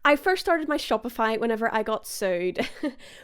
I first started my Shopify whenever I got sued,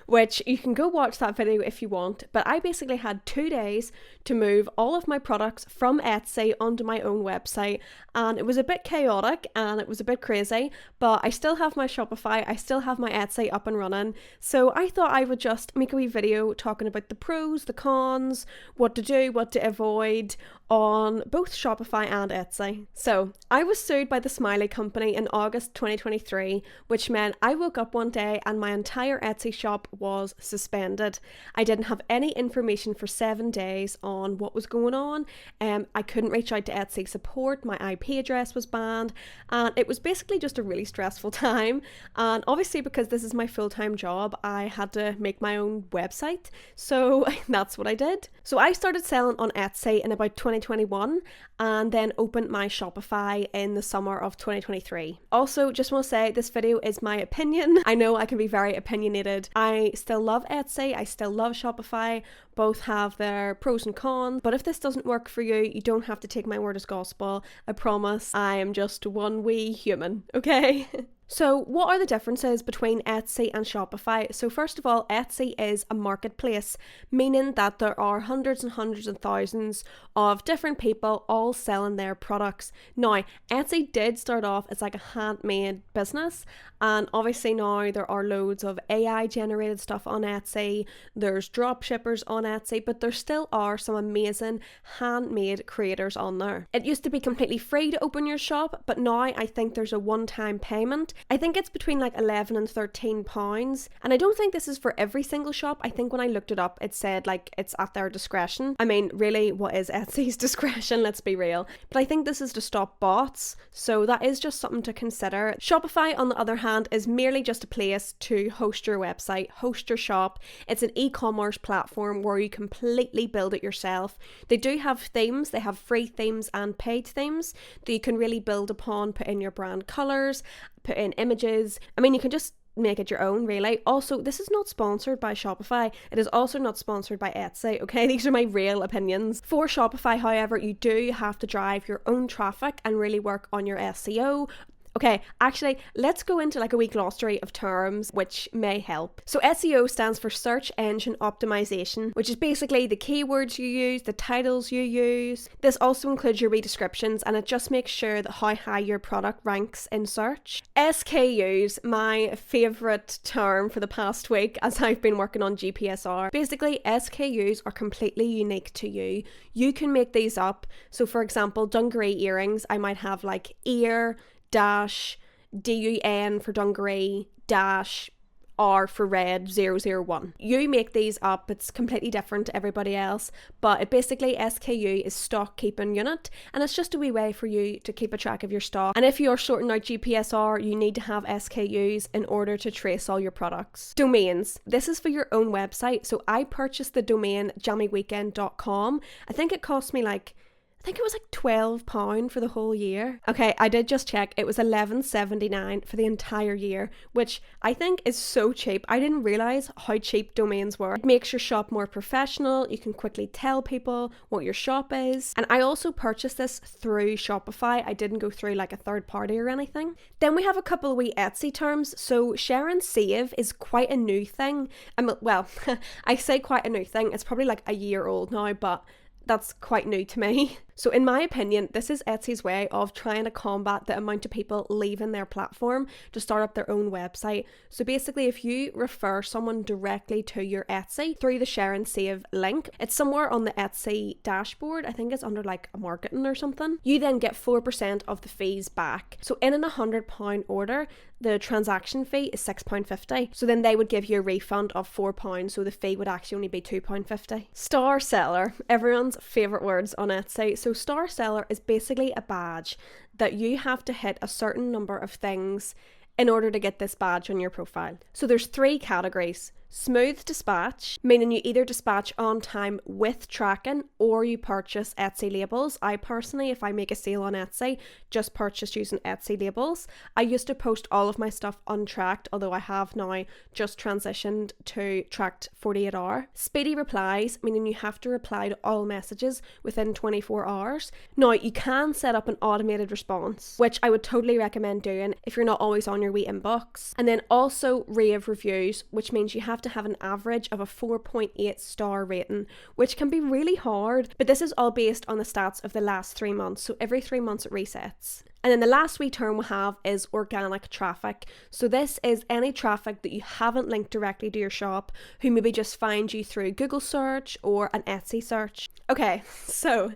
which you can go watch that video if you want, but I basically had 2 days to move all of my products from Etsy onto my own website, and it was a bit chaotic and it was a bit crazy, but I still have my Shopify, I still have my Etsy up and running, so I thought I would just make a wee video talking about the pros, the cons, what to do, what to avoid on both Shopify and Etsy. So I was sued by the Smiley Company in August 2023, which meant I woke up one day and my entire Etsy shop was suspended. I didn't have any information for 7 days on what was going on. I couldn't reach out to Etsy support, my IP address was banned, and it was basically just a really stressful time. And obviously, because this is my full-time job, I had to make my own website, so that's what I did. So I started selling on Etsy in about 2021 and then opened my Shopify in the summer of 2023. Also, just want to say this video is my opinion. I know I can be very opinionated. I still love Etsy, I still love Shopify. Both have their pros and cons, but if this doesn't work for you, you don't have to take my word as gospel. I promise I am just one wee human, okay? So what are the differences between Etsy and Shopify? So first of all, Etsy is a marketplace, meaning that there are hundreds and hundreds and thousands of different people all selling their products. Now, Etsy did start off as like a handmade business, and obviously now there are loads of AI generated stuff on Etsy, there's drop shippers on Etsy, but there still are some amazing handmade creators on there. It used to be completely free to open your shop, but now I think there's a one-time payment. I think it's between like 11 and 13 pounds, and I don't think this is for every single shop. I think when I looked it up it said like it's at their discretion. I mean, really, what is Etsy's discretion? Let's be real. But I think this is to stop bots, so that is just something to consider. Shopify, on the other hand, is merely just a place to host your website, host your shop. It's an e-commerce platform where you completely build it yourself. They do have themes, they have free themes and paid themes that you can really build upon, put in your brand colors, put in images. I mean, you can just make it your own, really. Also, this is not sponsored by Shopify. It is also not sponsored by Etsy, okay? These are my real opinions. For Shopify, however, you do have to drive your own traffic and really work on your SEO. Okay, actually, let's go into like a wee glossary of terms which may help. So SEO stands for Search Engine Optimization, which is basically the keywords you use, the titles you use. This also includes your descriptions, and it just makes sure that how high your product ranks in search. SKUs, my favourite term for the past week as I've been working on GPSR. Basically, SKUs are completely unique to you. You can make these up. So for example, dungaree earrings, I might have like ear dash DUN for dungaree dash R for red 001. You make these up, it's completely different to everybody else, but it basically, SKU is stock keeping unit, and it's just a wee way for you to keep a track of your stock. And if you're sorting out GPSR, you need to have SKUs in order to trace all your products. Domains. This is for your own website. So I purchased the domain jammyweekend.com. I think it cost me like it was like £12 for the whole year. Okay, I did just check. It was $11.79 for the entire year, which I think is so cheap. I didn't realise how cheap domains were. It makes your shop more professional. You can quickly tell people what your shop is. And I also purchased this through Shopify. I didn't go through like a third party or anything. Then we have a couple of wee Etsy terms. So share and save is quite a new thing. Well, I say quite a new thing. It's probably like a year old now, but that's quite new to me. So in my opinion, this is Etsy's way of trying to combat the amount of people leaving their platform to start up their own website. So basically, if you refer someone directly to your Etsy through the share and save link, it's somewhere on the Etsy dashboard. I think it's under like a marketing or something. You then get 4% of the fees back. So in an £100 order, the transaction fee is £6.50. So then they would give you a refund of £4. So the fee would actually only be £2.50. Star seller, everyone's favourite words on Etsy. So star seller is basically a badge that you have to hit a certain number of things in order to get this badge on your profile. So there's 3 categories: Smooth dispatch, meaning you either dispatch on time with tracking or you purchase Etsy labels. I personally, if I make a sale on Etsy, just purchase using Etsy labels. I used to post all of my stuff untracked, although I have now just transitioned to tracked 48-hour. Speedy replies, meaning you have to reply to all messages within 24 hours. Now, you can set up an automated response, which I would totally recommend doing if you're not always on your wee inbox. And then also rave reviews, which means you have to have an average of a 4.8 star rating, which can be really hard, but this is all based on the stats of the last 3 months, so every 3 months it resets. And then the last wee term we have is organic traffic. So this is any traffic that you haven't linked directly to your shop, who maybe just find you through Google search or an Etsy search. Okay, so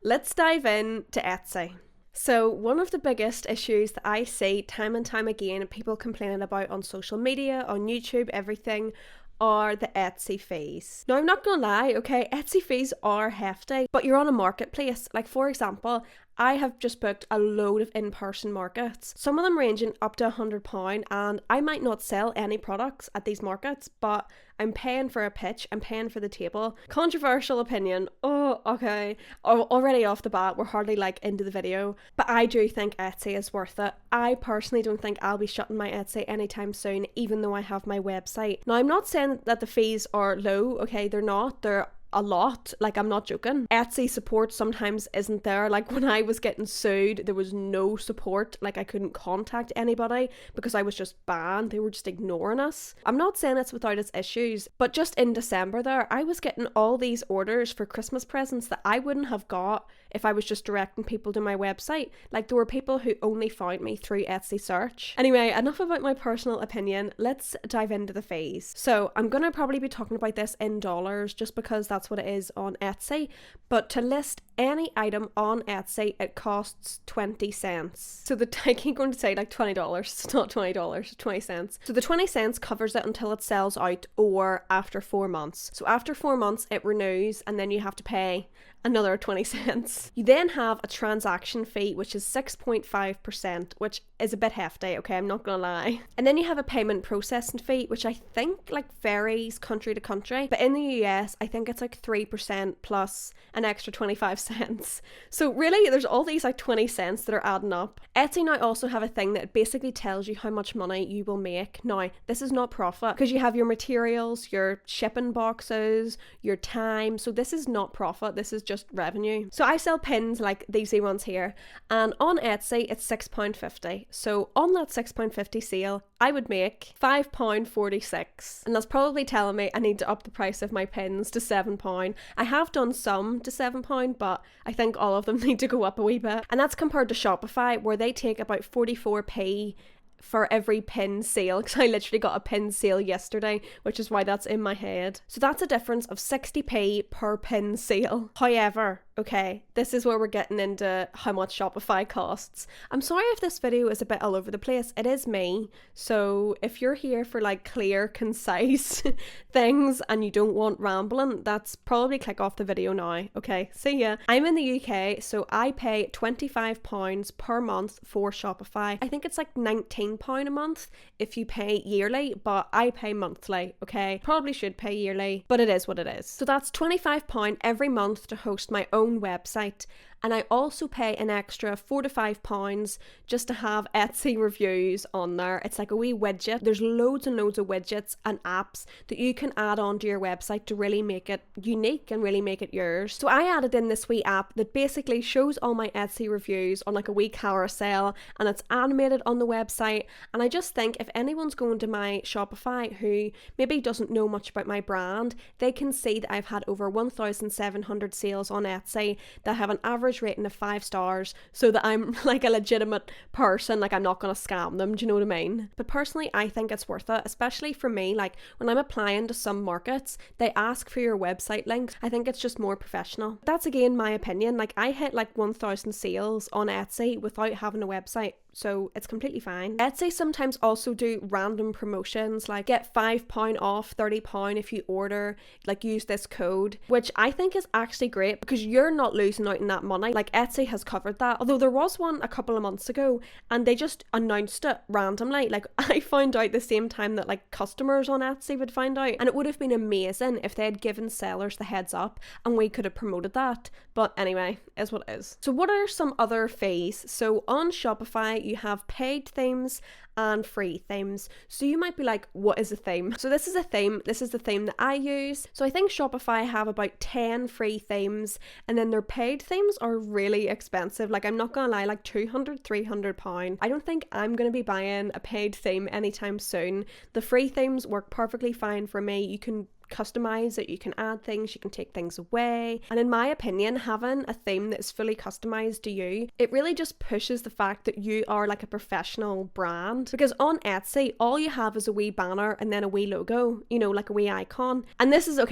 let's dive in to Etsy. So one of the biggest issues that I see time and time again, people complaining about on social media, on YouTube, everything, are the Etsy fees. Now, I'm not gonna lie, okay, Etsy fees are hefty, but you're on a marketplace. Like, for example, I have just booked a load of in-person markets, some of them ranging up to £100, and I might not sell any products at these markets, but I'm paying for a pitch, I'm paying for the table. Controversial opinion. Oh, okay. Already off the bat, we're hardly like into the video, but I do think Etsy is worth it. I personally don't think I'll be shutting my Etsy anytime soon, even though I have my website. Now, I'm not saying that the fees are low, okay, they're not. They're a lot, like, I'm not joking. Etsy support sometimes isn't there. Like, when I was getting sued, there was no support. Like, I couldn't contact anybody because I was just banned. They were just ignoring us. I'm not saying it's without its issues, but just in December there, I was getting all these orders for Christmas presents that I wouldn't have got if I was just directing people to my website. Like, there were people who only found me through Etsy search. Anyway, enough about my personal opinion. Let's dive into the fees. So I'm gonna probably be talking about this in dollars just because that's what it is on Etsy, but to list any item on Etsy, it costs 20 cents. So I keep going to say like $20, it's not $20, it's 20 cents. So the 20 cents covers it until it sells out or after 4 months. So after 4 months it renews and then you have to pay another 20 cents. You then have a transaction fee, which is 6.5%, which is a bit hefty, okay, I'm not gonna lie. And then you have a payment processing fee, which I think like varies country to country, but in the US I think it's like 3% plus an extra 25 cents. So really there's all these like 20 cents that are adding up. Etsy now also have a thing that basically tells you how much money you will make. Now, this is not profit because you have your materials, your shipping boxes, your time, so this is not profit, this is just revenue. So I sell pins like these ones here, and on Etsy it's £6.50. So on that £6.50 sale, I would make £5.46, and that's probably telling me I need to up the price of my pins to £7. I have done some to £7, but I think all of them need to go up a wee bit, and that's compared to Shopify, where they take about 44p for every pin sale, because I literally got a pin sale yesterday, which is why that's in my head. So that's a difference of 60p per pin sale. However, okay, this is where we're getting into how much Shopify costs. I'm sorry if this video is a bit all over the place. It is me. So if you're here for like clear, concise things and you don't want rambling, that's probably click off the video now. Okay, see ya. I'm in the UK, so I pay £25 per month for Shopify. I think it's like £19 a month if you pay yearly, but I pay monthly, okay? Probably should pay yearly, but it is what it is. So that's £25 every month to host my own website, and I also pay an extra £4 to £5 just to have Etsy reviews on there. It's like a wee widget. There's loads and loads of widgets and apps that you can add onto your website to really make it unique and really make it yours. So I added in this wee app that basically shows all my Etsy reviews on like a wee carousel, and it's animated on the website. And I just think if anyone's going to my Shopify who maybe doesn't know much about my brand, they can see that I've had over 1,700 sales on Etsy that have an average rating of 5 stars, so that I'm like a legitimate person, like I'm not gonna scam them, do you know what I mean? But personally, I think it's worth it, especially for me. Like when I'm applying to some markets, they ask for your website links. I think it's just more professional. That's again my opinion. Like I hit like 1,000 sales on Etsy without having a website. so it's completely fine. Etsy sometimes also do random promotions, like get £5 off £30 if you order, like use this code, which I think is actually great because you're not losing out on that money. Like Etsy has covered that. Although there was one a couple of months ago and they just announced it randomly. Like I found out the same time that like customers on Etsy would find out, and it would have been amazing if they had given sellers the heads up and we could have promoted that. But anyway, is what it is. So what are some other fees? So on Shopify you have paid themes and free themes. So you might be like, what is a theme? So this is a theme. This is the theme that I use. So I think Shopify have about 10 free themes, and then their paid themes are really expensive. Like I'm not gonna lie, like £200-300. I don't think I'm gonna be buying a paid theme anytime soon. The free themes work perfectly fine for me. You can customize it, you can add things, you can take things away, and in my opinion, having a theme that is fully customized to you, it really just pushes the fact that you are like a professional brand. Because on Etsy all you have is a wee banner and then a wee logo, you know, like a wee icon. And this is a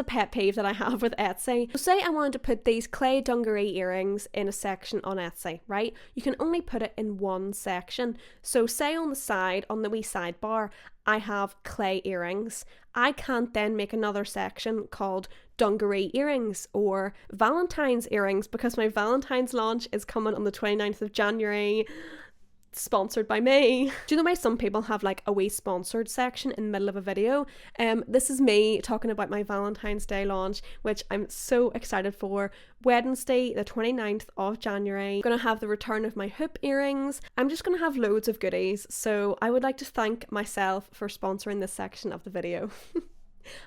pet peeve that I have with Etsy. So say I wanted to put these clay dungaree earrings in a section on Etsy, right? You can only put it in one section. So say on the side, on the wee sidebar, I have clay earrings. I can't then make another section called dungaree earrings or Valentine's earrings, because my Valentine's launch is coming on the 29th of January. Sponsored by me. Do you know why some people have like a wee sponsored section in the middle of a video? This is me talking about my Valentine's Day launch, which I'm so excited for. Wednesday, the 29th of January. I'm gonna have the return of my hoop earrings. I'm just gonna have loads of goodies. So I would like to thank myself for sponsoring this section of the video.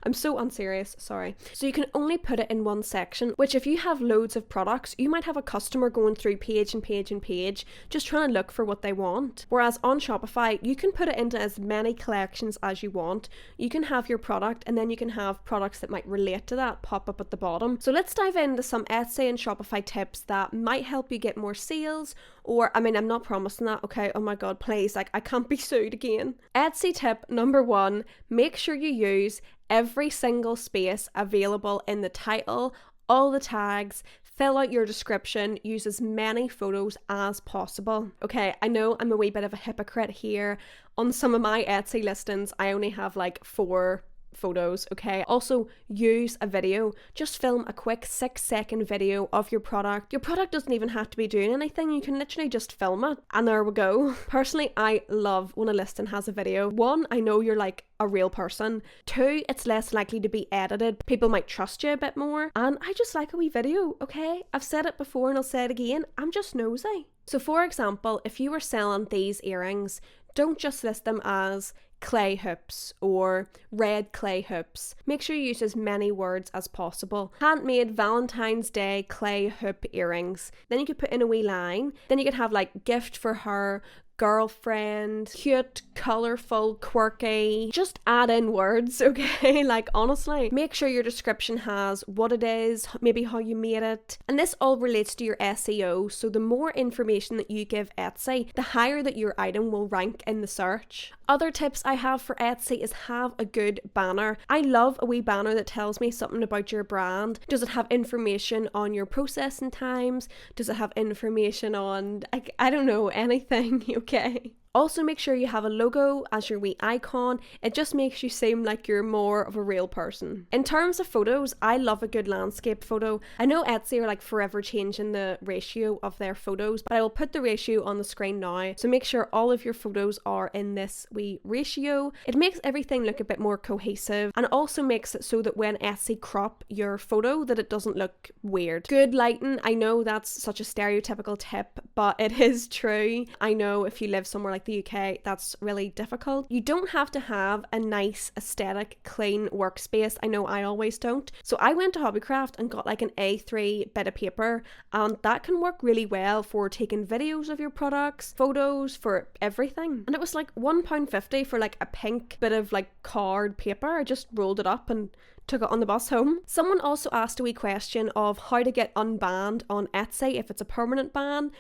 I'm so unserious, sorry. So you can only put it in one section, which if you have loads of products, you might have a customer going through page and page and page, just trying to look for what they want. Whereas on Shopify, you can put it into as many collections as you want. You can have your product, and then you can have products that might relate to that pop up at the bottom. So let's dive into some Etsy and Shopify tips that might help you get more sales, or, I mean, I'm not promising that, okay? Oh my God, please, like, I can't be sued again. Etsy tip number 1, make sure you use every single space available in the title, all the tags, fill out your description, use as many photos as possible. Okay, I know I'm a wee bit of a hypocrite here. On some of my Etsy listings, I only have like 4 photos, okay? Also, use a video. Just film a quick 6-second video of your product. Your product doesn't even have to be doing anything. You can literally just film it, and there we go. Personally, I love when a listing has a video. 1, I know you're like a real person. 2, it's less likely to be edited. People might trust you a bit more. And I just like a wee video, okay? I've said it before and I'll say it again. I'm just nosy. So for example, if you were selling these earrings, don't just list them as clay hoops or red clay hoops. Make sure you use as many words as possible. Handmade Valentine's Day clay hoop earrings. Then you could put in a wee line. Then you could have like gift for her, girlfriend, cute, colourful, quirky. Just add in words, okay? Like honestly, make sure your description has what it is, maybe how you made it. And this all relates to your SEO. So the more information that you give Etsy, the higher that your item will rank in the search. Other tips I have for Etsy is have a good banner. I love a wee banner that tells me something about your brand. Does it have information on your processing times? Does it have information on, I don't know, anything, okay? Also, make sure you have a logo as your wee icon. It just makes you seem like you're more of a real person. In terms of photos, I love a good landscape photo. I know Etsy are like forever changing the ratio of their photos, but I will put the ratio on the screen now. So make sure all of your photos are in this wee ratio. It makes everything look a bit more cohesive, and also makes it so that when Etsy crop your photo, that it doesn't look weird. Good lighting, I know that's such a stereotypical tip, but it is true. I know if you live somewhere like the UK, that's really difficult. You don't have to have a nice aesthetic clean workspace. I know I always don't. So I went to Hobbycraft and got like an A3 bit of paper, and that can work really well for taking videos of your products, photos, for everything. And it was like £1.50 for like a pink bit of like card paper. I just rolled it up and took it on the bus home. Someone also asked a wee question of how to get unbanned on Etsy if it's a permanent ban.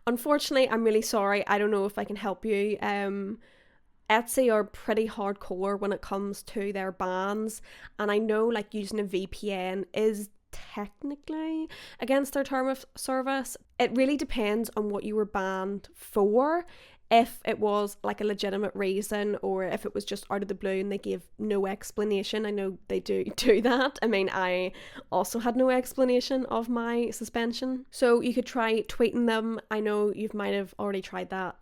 Unfortunately, I'm really sorry. I don't know if I can help you. Etsy are pretty hardcore when it comes to their bans, and I know like using a VPN is technically against their term of service. It really depends on what you were banned for. If it was like a legitimate reason, or if it was just out of the blue and they gave no explanation. I know they do that. I mean, I also had no explanation of my suspension. So you could try tweeting them. I know you might have already tried that.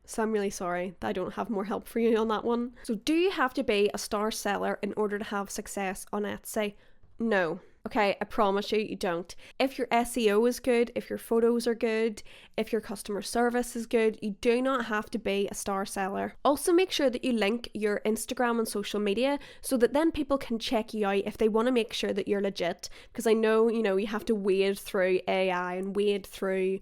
So I'm really sorry that I don't have more help for you on that one. So do you have to be a star seller in order to have success on Etsy? No. Okay, I promise you don't. If your SEO is good, if your photos are good, if your customer service is good, you do not have to be a star seller. Also, make sure that you link your Instagram and social media so that then people can check you out if they want to make sure that you're legit. Because I know, you have to wade through AI and wade through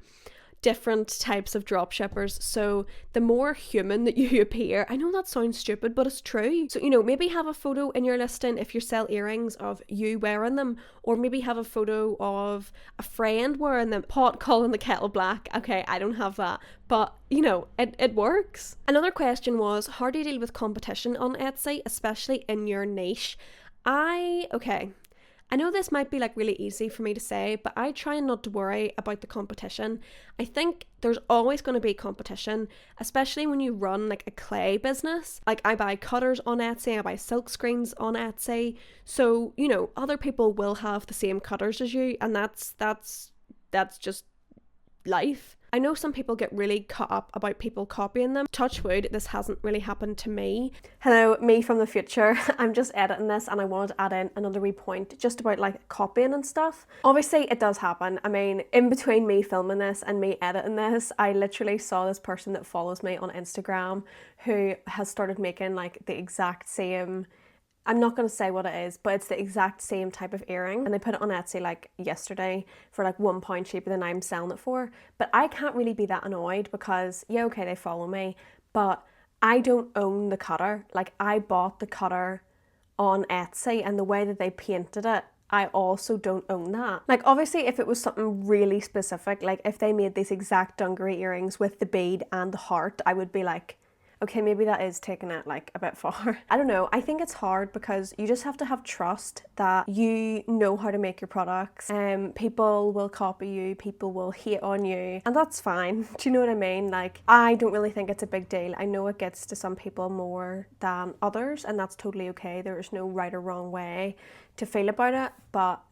different types of dropshippers, so the more human that you appear, I know that sounds stupid, but it's true. So maybe have a photo in your listing if you sell earrings of you wearing them, or maybe have a photo of a friend wearing them. Pot calling the kettle black. Okay, I don't have that, but it works. Another question was, how do you deal with competition on Etsy, especially in your niche? I know this might be like really easy for me to say, but I try not to worry about the competition. I think there's always going to be competition, especially when you run like a clay business. Like I buy cutters on Etsy, I buy silk screens on Etsy. So, other people will have the same cutters as you, and that's just life. I know some people get really caught up about people copying them. Touch wood, this hasn't really happened to me. Hello, me from the future. I'm just editing this and I wanted to add in another wee point just about like copying and stuff. Obviously it does happen. I mean, in between me filming this and me editing this, I literally saw this person that follows me on Instagram who has started making like the exact same, I'm not going to say what it is, but it's the exact same type of earring, and they put it on Etsy like yesterday for like £1 cheaper than I'm selling it for. But I can't really be that annoyed because okay, they follow me, but I don't own the cutter. Like I bought the cutter on Etsy, and the way that they painted it, I also don't own that. Like obviously if it was something really specific, like if they made these exact dungaree earrings with the bead and the heart, I would be like, okay, maybe that is taking it like a bit far. I don't know. I think it's hard because you just have to have trust that you know how to make your products. People will copy you, people will hate on you, and that's fine. Do you know what I mean? Like, I don't really think it's a big deal. I know it gets to some people more than others, and that's totally okay. There is no right or wrong way to feel about it, but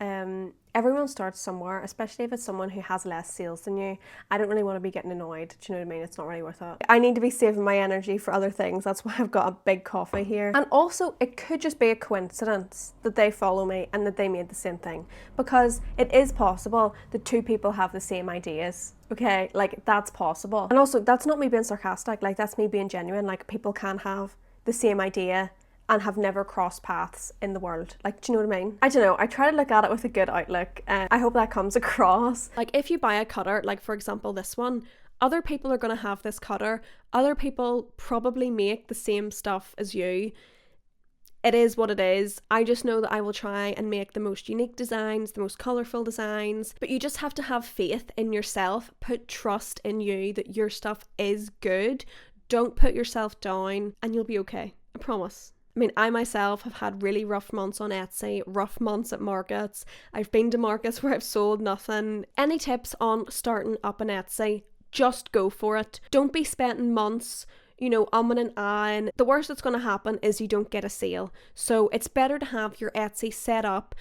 everyone starts somewhere, especially if it's someone who has less sales than you. I don't really want to be getting annoyed. Do you know what I mean? It's not really worth it. I need to be saving my energy for other things. That's why I've got a big coffee here. And also, it could just be a coincidence that they follow me and that they made the same thing, because it is possible that two people have the same ideas. Okay, like that's possible. And also, that's not me being sarcastic. Like that's me being genuine. Like people can have the same idea and have never crossed paths in the world. Like, do you know what I mean? I don't know, I try to look at it with a good outlook. I hope that comes across. Like if you buy a cutter, like for example this one, other people are going to have this cutter. Other people probably make the same stuff as you. It is what it is. I just know that I will try and make the most unique designs, the most colourful designs, but you just have to have faith in yourself, put trust in you that your stuff is good. Don't put yourself down and you'll be okay. I promise. I mean, I myself have had really rough months on Etsy, rough months at markets. I've been to markets where I've sold nothing. Any tips on starting up an Etsy? Just go for it. Don't be spending months, umming and ahhing. The worst that's going to happen is you don't get a sale. So it's better to have your Etsy set up,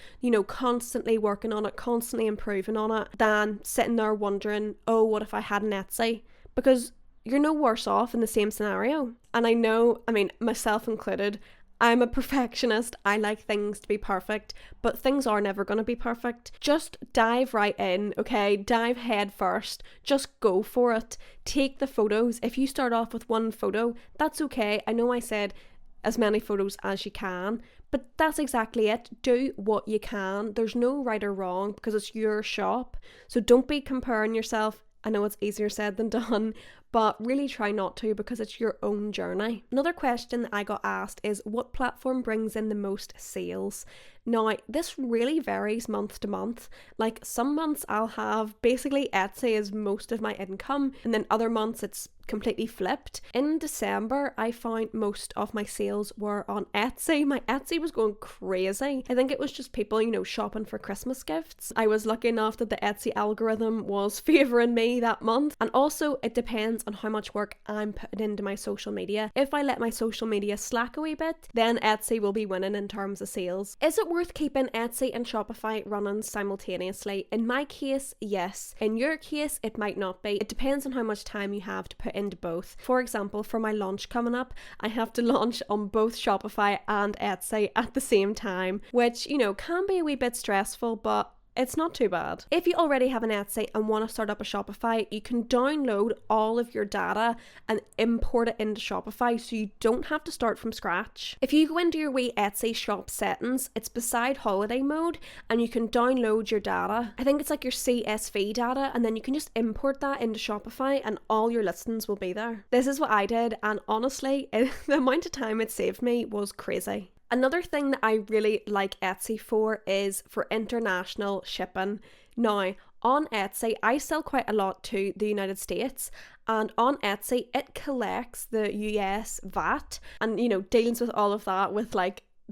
constantly working on it, constantly improving on it, than sitting there wondering, oh, what if I had an Etsy? Because you're no worse off in the same scenario. And I know, myself included, I'm a perfectionist. I like things to be perfect, but things are never going to be perfect. Just dive right in, okay? Dive head first. Just go for it. Take the photos. If you start off with one photo, that's okay. I know I said as many photos as you can, but that's exactly it. Do what you can. There's no right or wrong because it's your shop. So don't be comparing yourself. I know it's easier said than done, but really try not to because it's your own journey. Another question that I got asked is what platform brings in the most sales? Now, this really varies month to month. Like some months I'll have basically Etsy as most of my income, and then other months it's completely flipped. In December, I found most of my sales were on Etsy. My Etsy was going crazy. I think it was just people, shopping for Christmas gifts. I was lucky enough that the Etsy algorithm was favouring me that month. And also, it depends on how much work I'm putting into my social media. If I let my social media slack a wee bit, then Etsy will be winning in terms of sales. Is it worth keeping Etsy and Shopify running simultaneously? In my case, yes. In your case, it might not be. It depends on how much time you have to put into both. For example, for my launch coming up, I have to launch on both Shopify and Etsy at the same time, which, can be a wee bit stressful, but it's not too bad. If you already have an Etsy and want to start up a Shopify, you can download all of your data and import it into Shopify so you don't have to start from scratch. If you go into your wee Etsy shop settings, it's beside holiday mode and you can download your data. I think it's like your CSV data, and then you can just import that into Shopify and all your listings will be there. This is what I did, and honestly, the amount of time it saved me was crazy. Another thing that I really like Etsy for is for international shipping. Now, on Etsy, I sell quite a lot to the United States, and on Etsy, it collects the US VAT and, deals with all of that with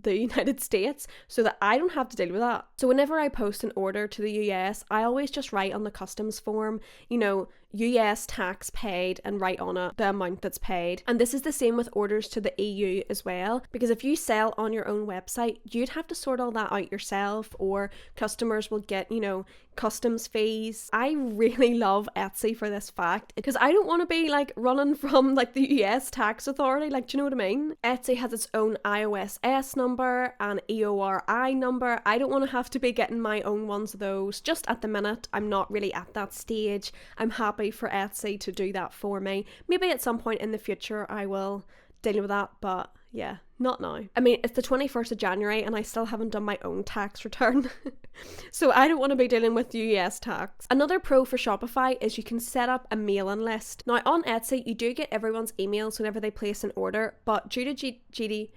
the United States so that I don't have to deal with that. So whenever I post an order to the US, I always just write on the customs form, US tax paid, and write on it the amount that's paid. And this is the same with orders to the EU as well, because if you sell on your own website, you'd have to sort all that out yourself, or customers will get, customs fees. I really love Etsy for this fact, because I don't want to be running from the US tax authority, do you know what I mean? Etsy has its own IOSS number and EORI number. I don't want to have to be getting my own ones of those. Just at the minute, I'm not really at that stage. I'm happy for Etsy to do that for me. Maybe at some point in the future I will deal with that, but yeah, not now. I mean, it's the 21st of January and I still haven't done my own tax return. So I don't want to be dealing with US tax. Another pro for Shopify is you can set up a mailing list. Now on Etsy, you do get everyone's emails whenever they place an order, but due to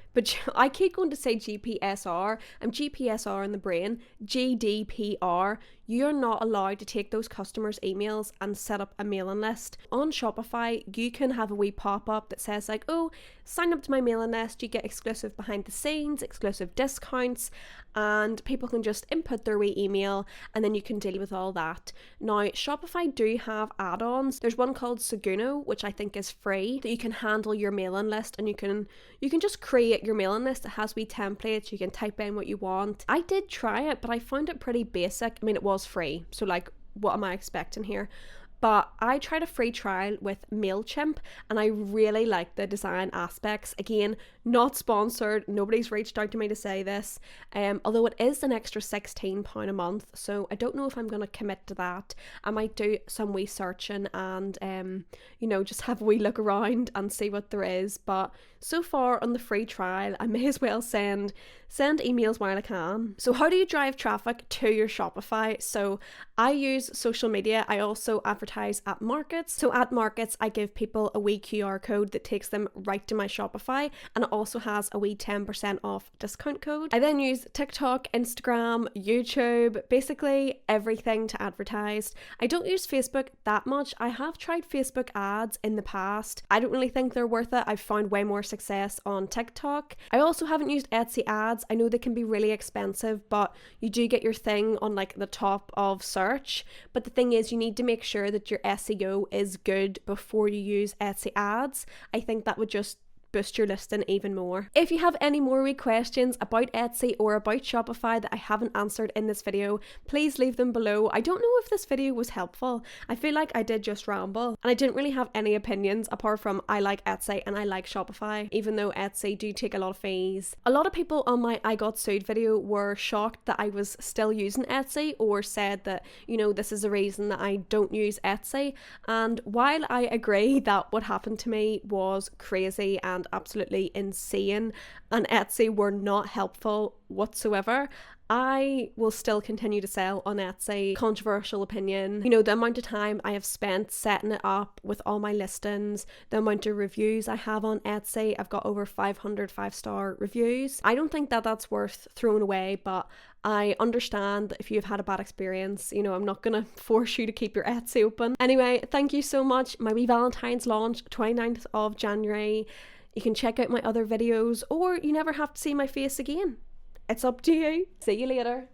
I keep going to say GPSR, I'm GPSR in the brain, GDPR, you're not allowed to take those customers' emails and set up a mailing list. On Shopify, you can have a wee pop-up that says oh, sign up to my mailing list, you get exclusive behind the scenes, exclusive discounts, and people can just input their wee email and then you can deal with all that. Now, Shopify do have add-ons. There's one called Seguno, which I think is free, that you can handle your mailing list, and you can just create your mailing list. It has wee templates, you can type in what you want. I did try it, but I found it pretty basic. I mean, it was free, so what am I expecting here? But I tried a free trial with MailChimp and I really like the design aspects. Again, not sponsored, nobody's reached out to me to say this, although it is an extra £16 a month, so I don't know if I'm going to commit to that. I might do some wee searching and just have a wee look around and see what there is. But so far on the free trial, I may as well send emails while I can. So how do you drive traffic to your Shopify? So I use social media. I also advertise at markets. So at markets, I give people a wee QR code that takes them right to my Shopify, and it also has a wee 10% off discount code. I then use TikTok, Instagram, YouTube, basically everything to advertise. I don't use Facebook that much. I have tried Facebook ads in the past. I don't really think they're worth it. I've found way more success on TikTok. I also haven't used Etsy ads. I know they can be really expensive, but you do get your thing on the top of search. But the thing is, you need to make sure that your SEO is good before you use Etsy ads. I think that would just boost your listing even more. If you have any more wee questions about Etsy or about Shopify that I haven't answered in this video, please leave them below. I don't know if this video was helpful. I feel like I did just ramble and I didn't really have any opinions apart from I like Etsy and I like Shopify, even though Etsy do take a lot of fees. A lot of people on my I got sued video were shocked that I was still using Etsy, or said that, this is a reason that I don't use Etsy. And while I agree that what happened to me was crazy and absolutely insane and Etsy were not helpful whatsoever, I will still continue to sell on Etsy. Controversial opinion. You know, the amount of time I have spent setting it up with all my listings, the amount of reviews I have on Etsy, I've got over 500 5-star reviews. I don't think that that's worth throwing away, but I understand that if you've had a bad experience, you know, I'm not gonna force you to keep your Etsy open. Anyway, thank you so much. My wee Valentine's launch, 29th of January. You can check out my other videos, or you never have to see my face again. It's up to you. See you later.